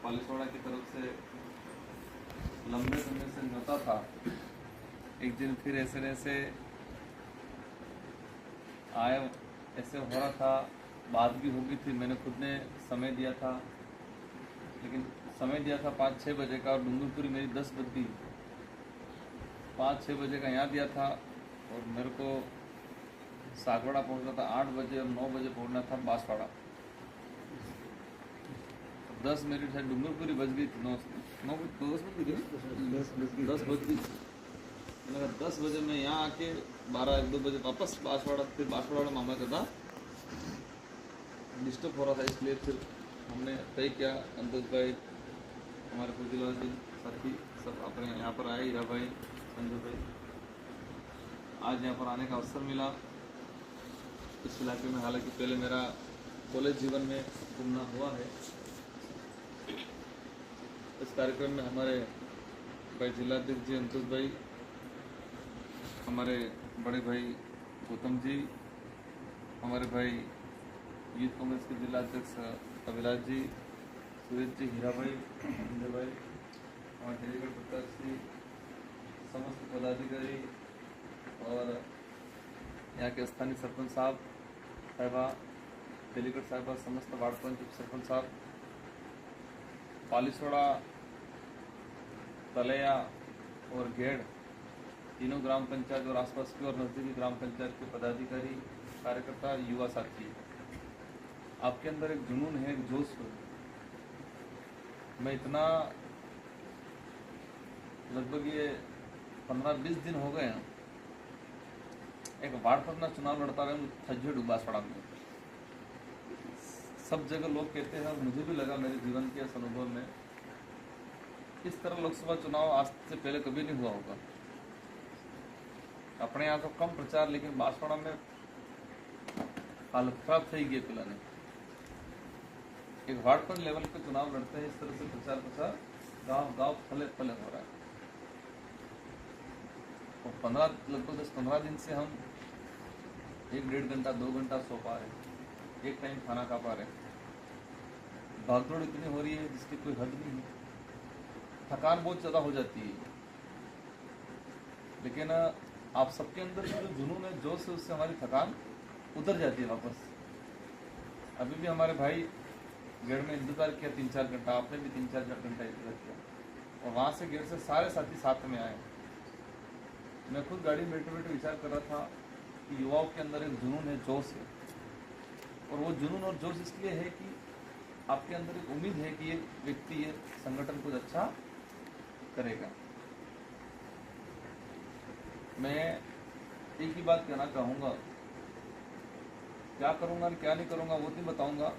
पालिसवाड़ा की तरफ से लंबे समय से न्योता था। एक दिन फिर ऐसे आए, ऐसे हो रहा था, बात भी हो गई थी, मैंने खुद ने समय दिया था, लेकिन समय दिया था 5-6 बजे का और डूंगरपुरी मेरी 10 बजे 5-6 बजे का यहाँ दिया था और मेरे को सागवाड़ा पहुँचना था 8 बजे और 9 बजे पहुँचना था बांसवाड़ा। 10 मिनट शायद डूंगरपुरी बज गई थी, 10 बज गई। मैंने कहा 10 बजे मैं यहाँ आके 12-1-2 बजे वापस बांसवाड़ा, फिर बांसवाड़ा मामा का था, डिस्टर्ब हो रहा था, इसलिए फिर हमने तय किया, अंतज भाई, हमारे फुजीलाल जी साथी सब अपने यहाँ पर आए, हीरा भाई, संजय भाई, आज यहाँ पर आने का अवसर मिला इस इलाके में। हालांकि पहले मेरा कॉलेज जीवन में घूमना हुआ है। इस कार्यक्रम में हमारे भाई जिलाध्यक्ष जी अंतज भाई, हमारे बड़े भाई गौतम जी, हमारे भाई यूथ कांग्रेस के जिलाध्यक्ष अभिलाष जी, सुरेश जी, हीरा भाई, संजय भाई, हमारे डेलीगेट प्रत्याशी, समस्त पदाधिकारी और यहाँ के स्थानीय सरपंच साहब साहिबा, डेलीगेट साहिबा, समस्त वार्ड पंच सरपंच साहब, पालिसवाड़ा, तलैया और घेड़ तीनों ग्राम पंचायत और आसपास की और नज़दीकी ग्राम पंचायत के पदाधिकारी, कार्यकर्ता, युवा साथी, आपके अंदर एक जुनून है, एक जोश है। मैं इतना लगभग ये 15-20 दिन हो गए हैं, एक वार्ड पर अपना चुनाव लड़ता हुआ थज्जे डूबा सड़ा में। सब जगह लोग कहते हैं और मुझे भी लगा मेरे जीवन के इस अनुभव में, इस तरह लोकसभा चुनाव आज से पहले कभी नहीं हुआ होगा। अपने यहाँ तो कम प्रचार, लेकिन बांसवाड़ा में हालत खराब थी गई पिलाने। एक वार्ड पर लेवल पे चुनाव लड़ते हैं, इस तरह से प्रचार गांव फले हो रहा है। और लगभग 10-15 दिन से हम 1-1.5 घंटा 2 घंटा सो पा रहे, एक टाइम खाना खा पा रहे। भागदौड़ इतनी हो रही है जिसकी कोई हद नहीं है, थकान बहुत ज़्यादा हो जाती है, लेकिन आप सबके अंदर जो जुनून है, जोश है, उससे हमारी थकान उतर जाती है वापस। अभी भी हमारे भाई गेट में इंतजार किया 3-4 घंटा, आपने भी 3-4 घंटा इंतजार किया, और वहाँ से गेट से सारे साथी साथ में आए। मैं खुद गाड़ी में बैठे विचार कर रहा था कि युवाओं के अंदर एक जुनून है, जोश है, और वो जुनून और जोश इसलिए है कि आपके अंदर एक उम्मीद है कि ये व्यक्ति, ये संगठन कुछ अच्छा करेगा। मैं एक ही बात कहना चाहूँगा, क्या करूँगा क्या नहीं करूँगा वो नहीं बताऊँगा,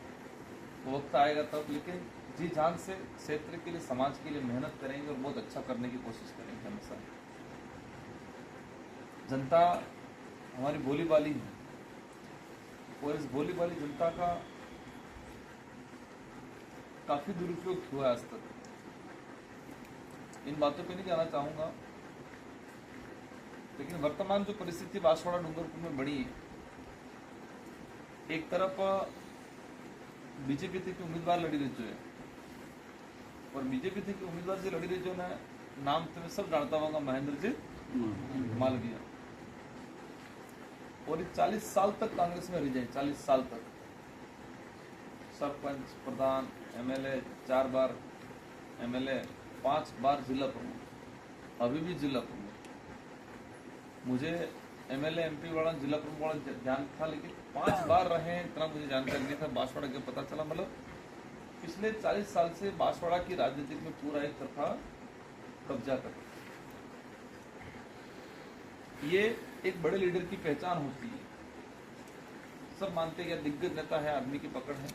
वो वक्त आएगा तब, लेकिन जी जान से क्षेत्र के लिए, समाज के लिए मेहनत करेंगे और बहुत अच्छा करने की कोशिश करेंगे हमेशा। जनता हमारी बोली वाली है, और इस बोली वाली जनता का काफ़ी दुरुपयोग हुआ आज तक। इन बातों पे नहीं जाना चाहूँगा, लेकिन वर्तमान जो परिस्थिति बांसवाड़ा डूंगरपुर में बड़ी है, एक तरफ बीजेपी की उम्मीदवार लड़ी रही जो है, और बीजेपी की उम्मीदवार जो लड़ी रही जो ना, नाम तो मैं सब जानता होगा, महेंद्र जी मालवीय, और 40 साल तक कांग्रेस में रह जाए, 40 साल तक सरपंच, प्रधान, एमएलए, 4 बार एमएलए, 5 बार जिला प्रमुख, अभी भी जिला प्रमुख। मुझे एमएलए एमपी वाला, जिला प्रमुख वाला ध्यान था, लेकिन 5 बार रहे हैं, इतना मुझे जानकारी नहीं था। बांसवाड़ा के पता चला, मतलब पिछले 40 साल से बांसवाड़ा की राजनीति में पूरा एक तरफा कब्जा कर, ये एक बड़े लीडर की पहचान होती है। सब मानते हैं कि दिग्गज नेता है, आदमी की पकड़ है,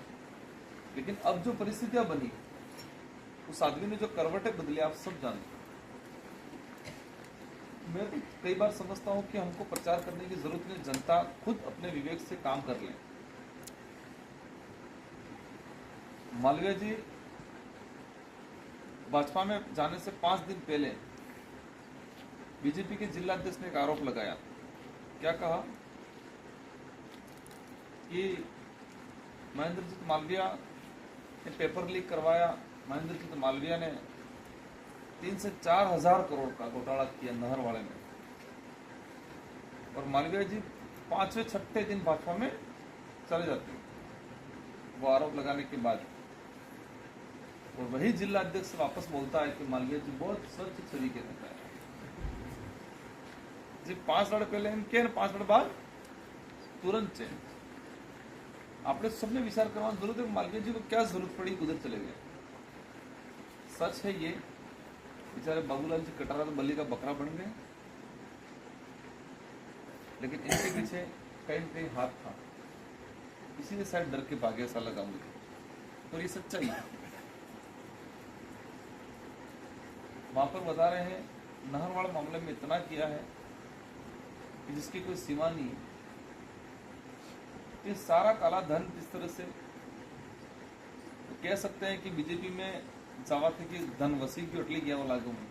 लेकिन अब जो परिस्थितियां बनी, उस आदमी ने जो करवटें बदली, आप सब जानते हैं। मैं तो कई बार समझता हूं कि हमको प्रचार करने की जरूरत नहीं, जनता खुद अपने विवेक से काम कर ले। मालवीय जी भाजपा में जाने से 5 दिन पहले बीजेपी के जिला अध्यक्ष ने एक आरोप लगाया। क्या कहा कि महेंद्र जी मालवीय ने पेपर लीक करवाया, महेंद्र जी मालवीय ने 3 से 4 हजार करोड़ का घोटाला किया नहरवाड़े में, और मालवीय जी 5वें-6ठे दिन भाजपा में चले जाते वो आरोप लगाने के बाद, और वही जिला अध्यक्ष वापस बोलता है कि मालवीय जी बहुत स्वच्छ छवि के नेता है जी। 5 लड़ पहले इनके 5 लड़ बाद तुरंत चेंज। आपने सबने विचार करना जरूरत है मालवीय जी को क्या जरूरत पड़ी उधर चले गए। सच है ये, बेचारे बाबूलाल जी कटारा तो बल्ली का बकरा बन गए, लेकिन इनके पीछे कहीं न कहीं हाथ था, इसीलिए शायद डर के भागे ऐसा लगा मुझे, और ये सच्चाई है। वहां पर बता रहे हैं नहरवाड़ मामले में इतना किया है कि जिसकी कोई सीमा नहीं है। ये सारा काला धन किस तरह से, तो कह सकते हैं कि बीजेपी में दावा थे कि धन वसीम की उठली गया वो लागू में,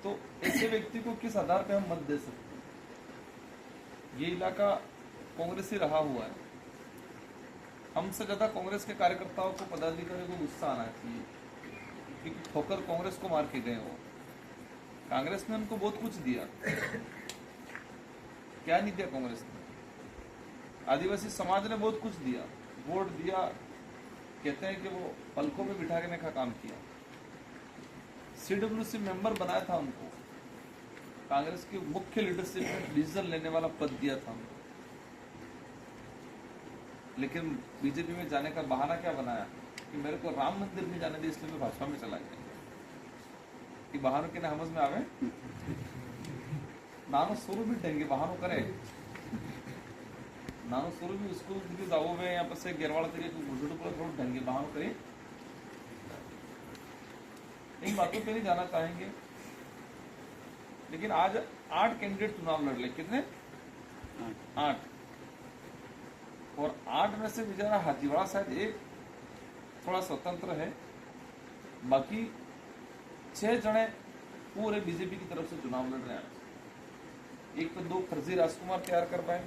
तो ऐसे व्यक्ति को किस आधार पे हम मत दे सकते हैं। ये इलाका कांग्रेस ही रहा हुआ है, हमसे ज्यादा कांग्रेस के कार्यकर्ताओं को, पदाधिकारियों को गुस्सा आना चाहिए, क्योंकि ठोकर कांग्रेस को मार के गए वो। कांग्रेस ने उनको बहुत कुछ दिया, क्या नहीं दिया कांग्रेस ने? आदिवासी समाज ने बहुत कुछ दिया, वोट दिया, कहते हैं कि वो पलकों में बिठाने का काम किया। CWC मेंबर बनाया था उनको, कांग्रेस की मुख्य लीडरशिप में डिसीजन लेने वाला पद दिया था उनको, लेकिन बीजेपी में जाने का बहाना क्या बनाया कि मेरे को राम मंदिर में जाने दे, इसलिए मैं भाजपा में चला गया। कि बहानों के ना समझ में आवे, नानो शुरू भी ढंगे बहानों करे, नानो शुरू भी उसको दावो में यहाँ पर से गिरवाड़ा तरीके थोड़ा ढंगे बहानों करे। इन बातों पे नहीं जाना चाहेंगे, लेकिन आज 8 कैंडिडेट चुनाव लड़ ले। कितने? 8, और 8 में से बेचारा हाथीवाड़ा शायद एक थोड़ा स्वतंत्र है, बाकी 6 जने पूरे बीजेपी की तरफ से चुनाव लड़ रहे हैं। एक तो 2 फर्जी राजकुमार तैयार कर पाए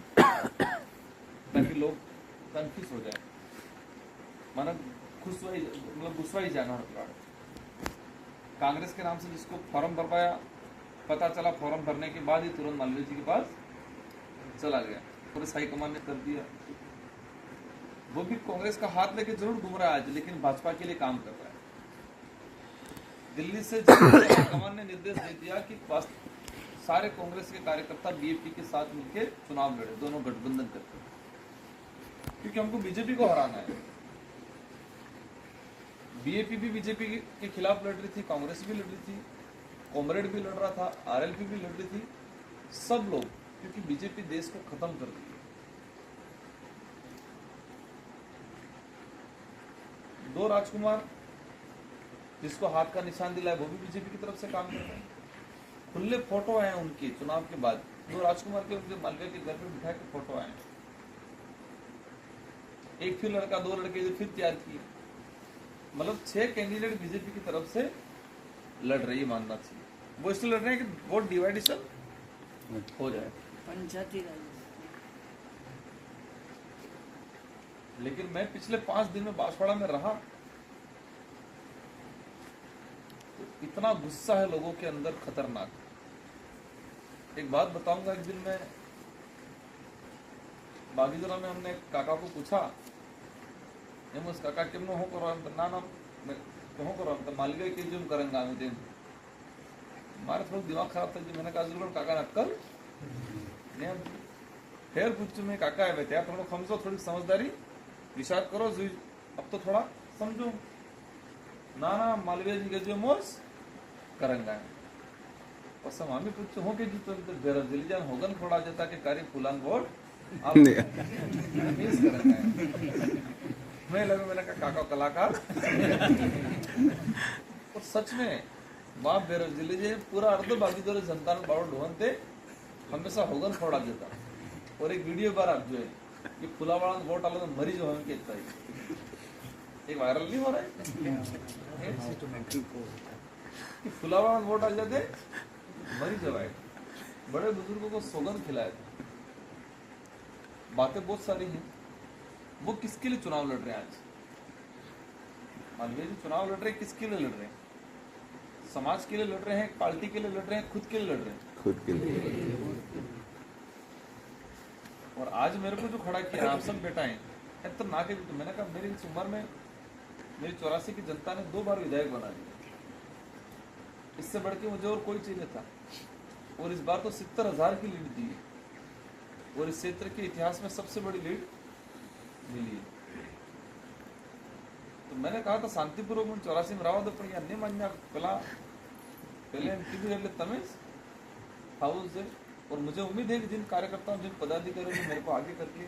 ताकि लोग कंफ्यूज हो जाए, माना गुस्सा ही जाना है। कांग्रेस के नाम से जिसको फॉर्म भर पाया, पता चला फॉर्म भरने के बाद ही तुरंत मालवीय जी के पास चला गया, पुलिस हाईकमान ने कर दिया। वो भी कांग्रेस का हाथ लेके जरूर घूम रहा है आज, लेकिन भाजपा के लिए काम कर रहा है। दिल्ली से हाईकमान ने निर्देश दे दिया कि सारे कांग्रेस के कार्यकर्ता बीएपी के साथ मिलकर चुनाव लड़े, दोनों गठबंधन करके, क्योंकि हमको बीजेपी को हराना है। बीएपी भी बीजेपी के खिलाफ लड़ रही थी, कांग्रेस भी लड़ रही थी, कॉमरेड भी लड़ रहा था, आरएलपी भी लड़ रही थी, सब लोग, क्योंकि बीजेपी देश को खत्म कर रही है। 2 राजकुमार जिसको हाथ का निशान दिलाया वो भी बीजेपी की तरफ से काम कर रहे हैं। खुले फोटो आए उनके चुनाव के बाद, 2 राजकुमार के उनके मालवीय के घर पे बिठा के फोटो आए। एक फिर लड़का, 2 लड़के जो फिर तैयार किए, मतलब 6 कैंडिडेट बीजेपी की तरफ से लड़ रही, मानना चाहिए। वो इसलिए लड़ रहे हैं कि वोट डिवाइडेशन हो जाए, पंचायती राज। लेकिन मैं पिछले 5 दिन में बांसवाड़ा में रहा, तो इतना गुस्सा है लोगों के अंदर, खतरनाक। एक बात बताऊंगा, एक दिन मैं बागीजरा में हमने काका को पूछा, उस काका केमनो हो करो, ना मैं हो करो, तो मालवीय के जो करेंगे आमी दिन मारे थोड़ा दिमाग खराब था जी। मैंने कहा जरूर काका नक्कल नहीं, फिर पूछ मैं काका है बेटे, थोड़ा समझो, थोड़ी समझदारी विचार करो, अब तो थोड़ा समझो ना मालवीय जी के जो मोस करेंगे। और समामी पूछ हो के जी तो बेरा दिल जान होगन थोड़ा जता के कार्य फुलान वोट आप मिस करेंगे। मैं लगा, मैंने कहा काका कलाकार। और सच में वहां बेरोज जिले जे पूरा अर्ध बागी दो जनता ने बाड़ो ढोनते हमेशा होगन थोड़ा देता। और एक वीडियो बार आप जो है कि फुलावाड़ा वोट आलो तो मरी जो हमें कहता है, एक वायरल नहीं हो रहा है कि फुलावाड़ा वोट आ जाते मरी जवाए। बड़े बुजुर्गों को सौगंध खिलाए थे। बातें बहुत सारी हैं। वो किसके लिए चुनाव लड़ रहे हैं आज? मालवीय जी चुनाव लड़ रहे हैं, किसके लिए लड़ रहे हैं? समाज के लिए लड़ रहे हैं, पार्टी के लिए लड़ रहे हैं, खुद के लिए लड़ रहे हैं? खुद के लिए। और आज मेरे को जो खड़ा किया, आप सब बेटा है तो ना के, तो मैंने कहा मेरी इस उम्र में मेरी 84 की जनता ने 2 बार विधायक बना दिया, इससे बढ़ के मुझे और कोई चीज नहीं था। और इस बार तो 70,000 की लीड दी है और इस क्षेत्र के इतिहास में सबसे बड़ी लीड मिली है। तो मैंने कहा था शांतिपूर्वक 84 में राव पण अन्य मान्य कला पहले एमटीबी तमेज हाउस है। और मुझे उम्मीद है कि जिन कार्यकर्ताओं, जिन पदाधिकारियों ने मेरे को आगे करके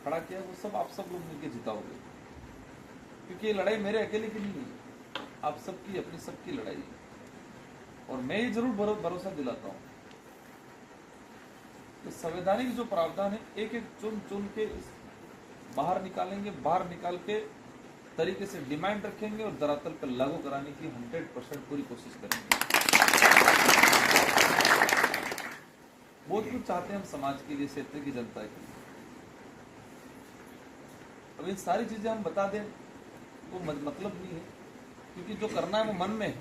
खड़ा किया, वो सब आप सब लोग मिलकर जिताओगे, क्योंकि ये लड़ाई मेरे अकेले की नहीं है, आप सबकी, अपनी सबकी लड़ाई है। और मैं ये जरूर भरोसा दिलाता हूँ कि संवैधानिक जो प्रावधान है एक एक चुन चुन के बाहर निकालेंगे, बाहर निकाल के तरीके से डिमांड रखेंगे और धरातल पर लागू कराने की 100% पूरी कोशिश करेंगे। बहुत कुछ चाहते हैं हम समाज के लिए, क्षेत्र की जनता के लिए। अब इन सारी चीजें हम बता दें वो मतलब नहीं है, क्योंकि जो करना है वो मन में है।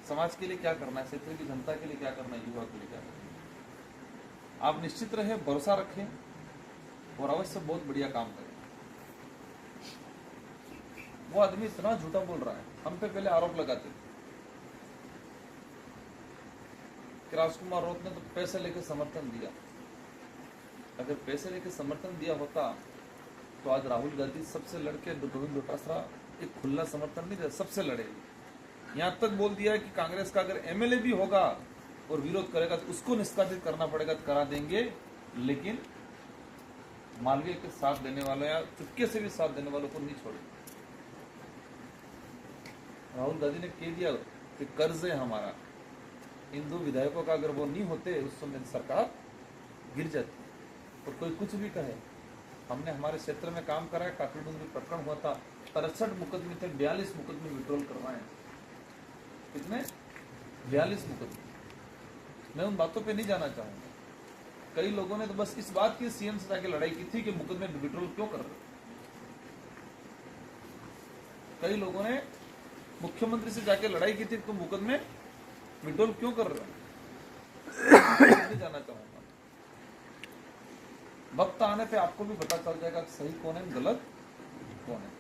समाज के लिए क्या करना है, क्षेत्र की जनता के लिए क्या करना है, युवा के लिए क्या करना है। आप निश्चित रहे, भरोसा रखें और अवश्य बहुत बढ़िया काम करें। वो आदमी इतना झूठा बोल रहा है, हम पे पहले आरोप लगाते कि राजकुमार राउत ने तो पैसे लेके समर्थन दिया। अगर पैसे लेके समर्थन दिया होता तो आज राहुल गांधी सबसे लड़के गोविंद डोटासरा एक खुला समर्थन नहीं दे, सबसे लड़ेगी। यहां तक बोल दिया कि कांग्रेस का अगर एमएलए भी होगा और विरोध करेगा तो उसको निष्कासित करना पड़ेगा, तो करा देंगे, लेकिन मालवीय के साथ देने वालों या चुपके से भी साथ देने वालों को नहीं छोड़ेगा। राहुल गांधी ने कह दिया कि कर्ज है हमारा, इन 2 विधायकों का अगर वो नहीं होते उस समय सरकार गिर जाती। और कोई कुछ भी कहे, हमने हमारे क्षेत्र में काम करा है, काकड़ी डूंगरी प्रकरण हुआ था, 63 मुकदमे थे, 42 मुकदमे विड्रॉल करवाए। कितने? 42 मुकदमे। मैं उन बातों पे नहीं जाना चाहूंगा। कई लोगों ने तो बस इस बात की सीएम से जाके लड़ाई की थी कि मुकदमे विड्रॉल क्यों कर रहे। कई लोगों ने मुख्यमंत्री से जाके लड़ाई की थी, तुम मुकदमे विड्रॉल क्यों कर रहे हो। नहीं जाना चाहूंगा। वक्त आने पे आपको भी पता चल जाएगा कि सही कौन है, गलत कौन है।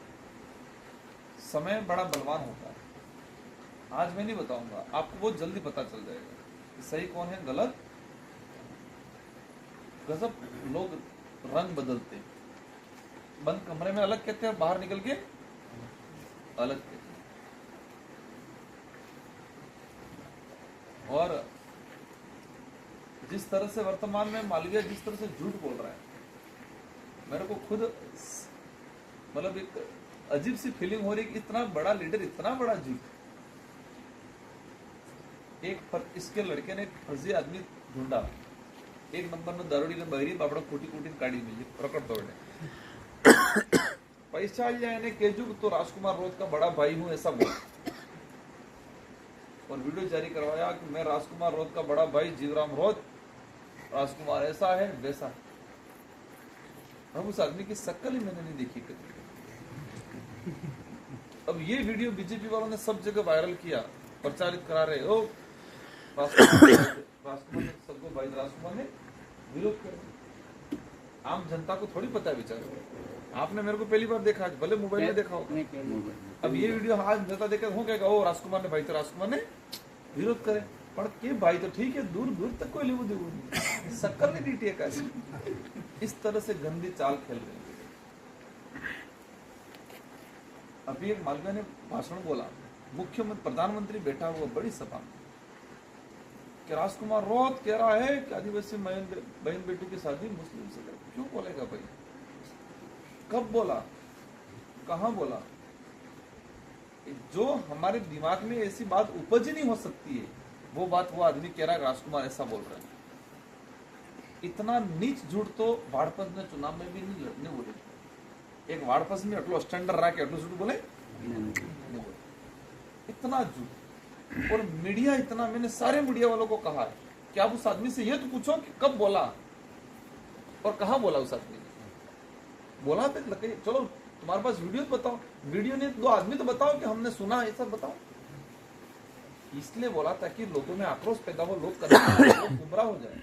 समय बड़ा बलवान होता है। आज मैं नहीं बताऊंगा, आपको बहुत जल्दी पता चल जाएगा कि सही कौन है, गलत। गजब लोग रंग बदलते हैं, बंद कमरे में अलग कहते हैं, बाहर निकल के अलग कहते हैं। और जिस तरह से वर्तमान में मालवीय जिस तरह से झूठ बोल रहा है, मेरे को खुद मतलब एक अजीब सी फीलिंग हो रही है कि इतना बड़ा लीडर, इतना बड़ा झूठ। इसके लड़के ने फर्जी आदमी ढूंढा, 1 नंबर में दारूडी ने बहरी बापड़ा कोटी कोटी काढ़ी मिली प्रकट तोड़ने पैसा जाने केजू तो राजकुमार राउत का बड़ा भाई हूं ऐसा बोला और वीडियो जारी करवाया कि मैं राजकुमार राउत का बड़ा भाई जीवराम राउत, राजकुमार ऐसा है वैसा है। अब उस आदमी की शक्ल ही मैंने नहीं देखी कभी। अब ये वीडियो बीजेपी वालों ने सब जगह वायरल किया, प्रचारित करा रहे, ओ राजकुमार ने सबको भाई, राजकुमार ने विरोध कर। आम जनता को थोड़ी पता है बेचारे, आपने मेरे को पहली बार देखा, आज भले मोबाइल में देखा होगा। अब ये वीडियो आज जनता देखे हो कहेगा ओ राजकुमार ने भाई, तो राजकुमार ने विरोध करे, पर के भाई तो ठीक है, दूर दूर तक कोई लेवो देवो नहीं, शक्कर नहीं दी टेका। इस तरह से गंदी चाल खेल रहे हैं। अभी एक मालवीय ने भाषण बोला, मुख्यमंत्री प्रधानमंत्री बैठा हुआ बड़ी सभा में, कि राजकुमार राउत कह रहा है कि आदिवासी बहन बेटी की शादी मुस्लिम से करें। क्यों बोलेगा भाई, कब बोला, कहां बोला। जो हमारे दिमाग में ऐसी बात उपज नहीं हो सकती है, वो बात वो आदमी कह रहा है राजकुमार ऐसा बोल रहा है। इतना नीच झूठ तो वाड़पस ने चुनाव में भी नहीं लड़ने बोले। एक वाड़पस में अटलो स्टैंडर्ड रहा के अटलो झूठ बोले, इतना झूठ। और मीडिया इतना, मैंने सारे मीडिया वालों को कहा है कि आप उस आदमी से ये तो पूछो कि कब बोला और कहां बोला। उस आदमी ने बोला तो चलो तुम्हारे पास वीडियो बताओ, वीडियो नहीं 2 आदमी तो बताओ कि हमने सुना, ये सब बताओ। इसलिए बोला ताकि लोगों में आक्रोश पैदा हो, लोग गुमराह हो जाए।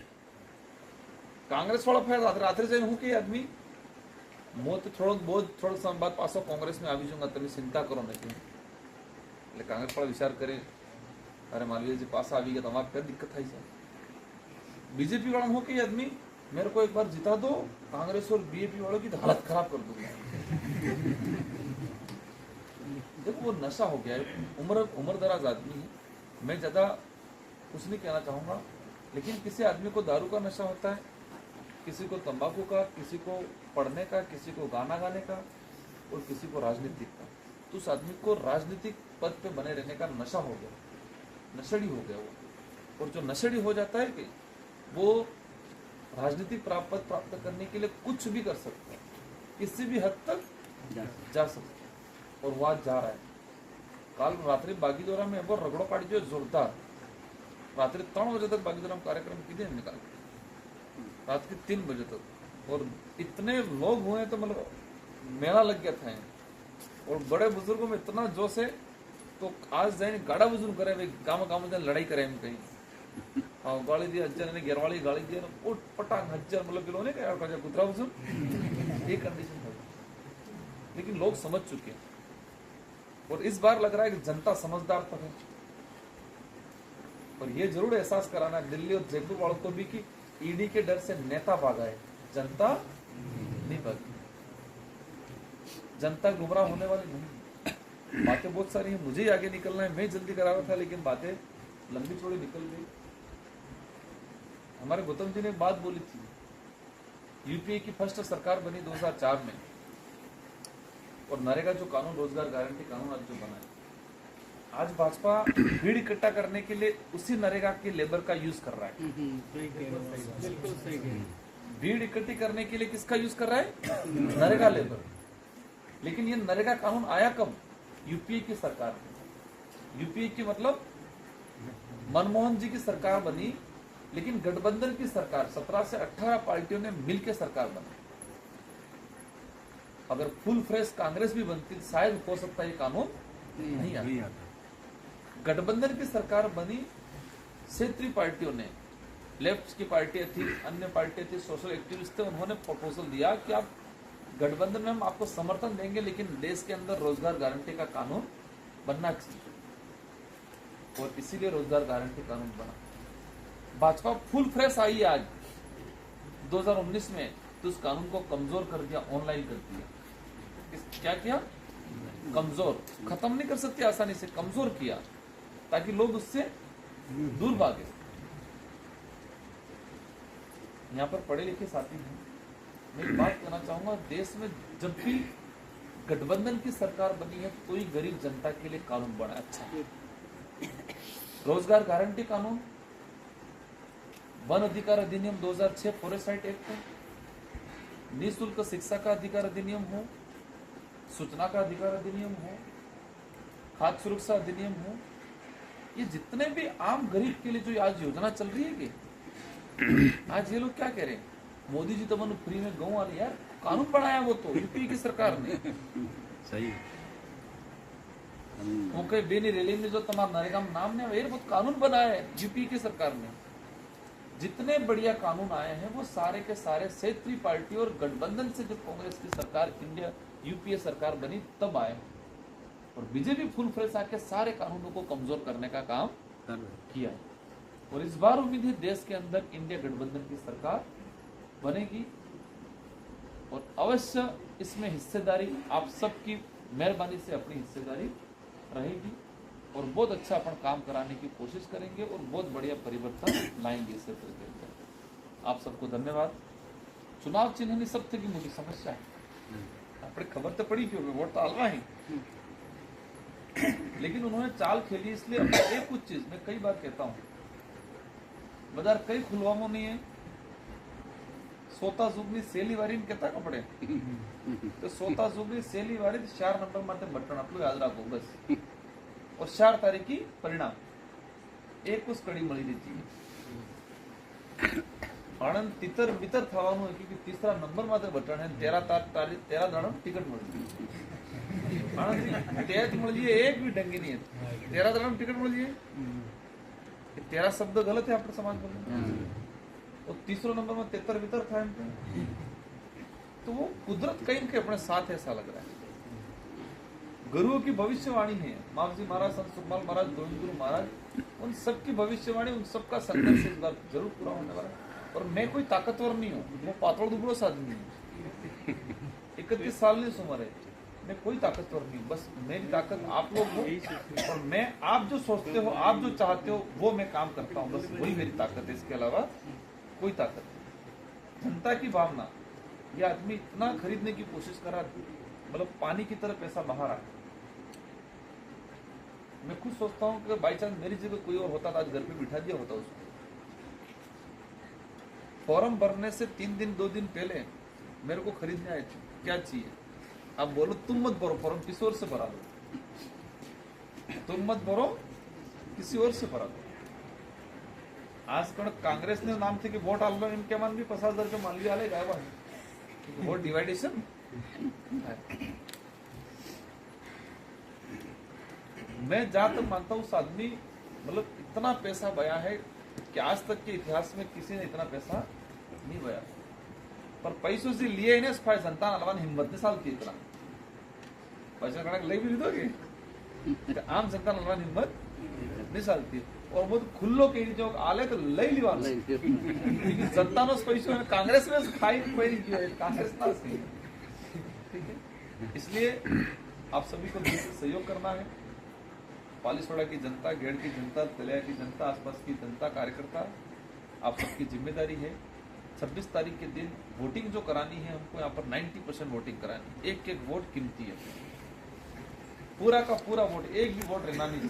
कांग्रेस वाला फायदा रात्रि से हूँ कि आदमी मोत थोड़ा समय बाद पासो कांग्रेस में આવી જુંગા, તમે चिंता करो नहीं। એટલે कांग्रेस वाला विचार करे, अरे मालवीय जी पास આવી ગયા, તમારે क्या दिक्कत आई सर। बीजेपी वाला हो कि आदमी मेरे को एक बार जिता दो, कांग्रेस और बीजेपी वालों की हालत खराब कर दूंगा। देखो वो नशा हो गया है, उम्र दराज आदमी है। मैं ज्यादा कुछ नहीं कहना चाहूंगा, लेकिन किसी आदमी को दारू का नशा होता है, किसी को तंबाकू का, किसी को पढ़ने का, किसी को गाना गाने का, और किसी को राजनीतिक का। तो उस आदमी को राजनीतिक पद पे बने रहने का नशा हो गया, नशेड़ी हो गया वो। और जो नशेड़ी हो जाता है कि वो राजनीतिक पद प्राप्त करने के लिए कुछ भी कर सकता है, किसी भी हद तक जा सकता है, और वो आज जा रहा है। काल रात्रि बागीदोरा में वो रगड़ो पाड़ी जो जोरदार, रात्रि 3 बजे तक बागीदोरा में कार्यक्रम किए निकाल, रात के 3 बजे तक, और इतने लोग हुए तो मतलब मेला लग गया था। और बड़े बुजुर्गों में इतना जोश है, तो आज जाए गाड़ा बुजुर्ग करे भाई, गाँव में लड़ाई करे हम कहीं, हाँ गाड़ी दी हज्जर ने घेरवाड़ी गाड़ी दी उठ पटांग हज्जर, मतलब किलो ने क्या कुतरा बुजुर्ग, ये कंडीशन था। लेकिन लोग समझ चुके हैं, और इस बार लग रहा है कि जनता समझदार तो है। और ये जरूर एहसास कराना है दिल्ली और जयपुर वालों को भी कि ईडी के डर से नेता भागा है, जनता नहीं भागी। जनता गुमराह होने वाली नहीं। बातें बहुत सारी हैं, मुझे ही आगे निकलना है, मैं जल्दी करा रहा था, लेकिन बातें लंबी चौड़ी निकल गई। हमारे गौतम जी ने एक बात बोली थी, यूपीए की फर्स्ट सरकार बनी 2004 में, और नरेगा जो कानून, रोजगार गारंटी कानून आज जो बना है, आज भाजपा भीड़ इकट्ठा करने के लिए उसी नरेगा के लेबर का यूज कर रहा है। बिल्कुल सही। भीड़ इकट्ठी करने के लिए किसका यूज कर रहा है? नरेगा लेबर। लेकिन ये नरेगा कानून आया कब? यूपीए की सरकार में। यूपीए की मतलब मनमोहन जी की सरकार बनी, लेकिन गठबंधन की सरकार 17 से 18 पार्टियों ने मिलकर सरकार बनाई। अगर फुल फ्रेश कांग्रेस भी बनती तो शायद हो सकता है ये कानून नहीं आता। गठबंधन की सरकार बनी, क्षेत्रीय पार्टियों ने, लेफ्ट की पार्टियां थी, अन्य पार्टियां थी, सोशल एक्टिविस्ट थे, उन्होंने प्रपोजल दिया कि आप गठबंधन में हम आपको समर्थन देंगे, लेकिन देश के अंदर रोजगार गारंटी का कानून बनना चाहिए, और इसीलिए रोजगार गारंटी कानून बना। भाजपा फुल फ्रेश आई आज 2019 में, तो उस कानून को कमजोर कर दिया, ऑनलाइन कर दिया। क्या किया? कमजोर, खत्म नहीं कर सकते आसानी से, कमजोर किया ताकि लोग उससे दूर भागे। यहाँ पर पढ़े लिखे साथी हैं, मैं एक बात कहना चाहूंगा, देश में जब भी गठबंधन की सरकार बनी है, कोई गरीब जनता के लिए कानून बना अच्छा। रोजगार गारंटी कानून, वन अधिकार अधिनियम 2006, फॉरेस्ट राइट एक्ट, निःशुल्क शिक्षा का अधिकार अधिनियम हो, सूचना का अधिकार अधिनियम हो, खाद्य सुरक्षा अधिनियम हो, ये जितने भी आम गरीब के लिए जो आज योजना चल रही है कि आज ये लोग क्या कह रहे हैं, मोदी जी तो मनु फ्री में गऊ वाले, यार कानून बनाया वो तो यूपी की सरकार ने। सही वो कहीं बेनी रैली में जो तुम्हारा नरेगा में नाम ने बहुत कानून बनाया है यूपी की सरकार ने। जितने बढ़िया कानून आए हैं वो सारे के सारे क्षेत्रीय पार्टी और गठबंधन से जब कांग्रेस की सरकार, इंडिया यूपीए सरकार बनी तब आए, और बीजेपी फुल फ्रेश आके सारे कानूनों को कमजोर करने का काम किया। और इस बार उम्मीद है देश के अंदर इंडिया गठबंधन की सरकार बनेगी, और अवश्य इसमें हिस्सेदारी आप सबकी मेहरबानी से अपनी हिस्सेदारी रहेगी, और बहुत अच्छा अपन काम कराने की कोशिश करेंगे, और बहुत बढ़िया परिवर्तन लाएंगे इस क्षेत्र के अंदर। आप सबको धन्यवाद। चुनाव चिन्ह नहीं सब थे कि मुझे समस्या है, अपने खबर तो पड़ी क्यों, वोट तो आलवा ही, लेकिन उन्होंने चाल खेली। इसलिए एक कुछ चीज मैं कई बार कहता हूँ, बाजार कई खुलवामो नहीं है, सोता जुगनी सेली वारी कहता कपड़े, तो सोता जुगनी सेली वारी 4 नंबर माटे बटन आटलू याद रखो बस, और 4 तारीख की परिणाम एक उस कड़ी मળી રહી આણંદ તિતર બિતર થવાનું હતું કે તીસરા નંબર માં બટન હે 13 દાડા ટિકિટ મળી આણંદ તેજ મળી એક भी ढंगी नहीं है 13 दाड़ा टिकट मળી 13 शब्द गलत है अपने समाज में और तीसरा नंबर में 73 बितर था तो वो कुदरत कहीं के अपने साथ ऐसा लग रहा है। गुरुओं की भविष्यवाणी है, मावजी महाराज, संत सुखमाल महाराज, गोविंद गुरु महाराज, उन सब की भविष्यवाणी, उन सब का संघर्ष इस बार जरूर पूरा होने वाला है। और मैं कोई ताकतवर नहीं हूँ, मैं पातड़ दुबड़ो आदमी हूँ, 31 साल की उम्र है, मैं कोई ताकतवर नहीं हूँ, बस मेरी ताकत आप लोग हो और मैं आप जो सोचते हो, आप जो चाहते हो वो मैं काम करता हूँ, बस वही मेरी ताकत है, इसके अलावा कोई ताकत नहीं। जनता की भावना, ये आदमी इतना खरीदने की कोशिश करा, मतलब पानी की तरह पैसा बाहर आ। मैं खुद सोचता हूँ कि बाई चांस मेरी जगह कोई और होता तो आज घर पे बिठा दिया होता उसको। फॉर्म भरने से 3 दिन 2 दिन पहले मेरे को खरीदने आए थे, क्या चाहिए, आप बोलो तुम मत भरो फॉर्म, किसी और से भरा दो, तुम मत भरो किसी और से भरा दो। आज कण कांग्रेस ने नाम थे कि वोट आलो इनके मन भी 50,000 रुपये मान लिया आलेगा वोट डिवाइडेशन। मैं जहां तक मानता हूं उस आदमी मतलब इतना पैसा बया है कि आज तक के इतिहास में किसी ने इतना पैसा नहीं बया, पर पैसों से लिए ही ना संतान अलवान हिम्मत ने साल की इतना पैसा कणक लई भी લીધોगे आम संतान अलवान हिम्मत नहीं सालती और बहुत खुल्लो के जो आले तो लई लीवानो जनताનો पैसो है कांग्रेस में खाई कोई नहीं किया, कांग्रेस ना सही, ठीक है। इसलिए आप सभी को दिल से सहयोग करना है। पालीसोड़ा की जनता, गेड़ की जनता, तलिया की जनता, आसपास की जनता, कार्यकर्ता, आप सबकी जिम्मेदारी है। 26 तारीख के दिन वोटिंग जो करानी है, हमको यहाँ पर 90% वोटिंग करानी है। एक एक वोट कीमती है, पूरा का पूरा वोट, एक भी वोट रहना नहीं।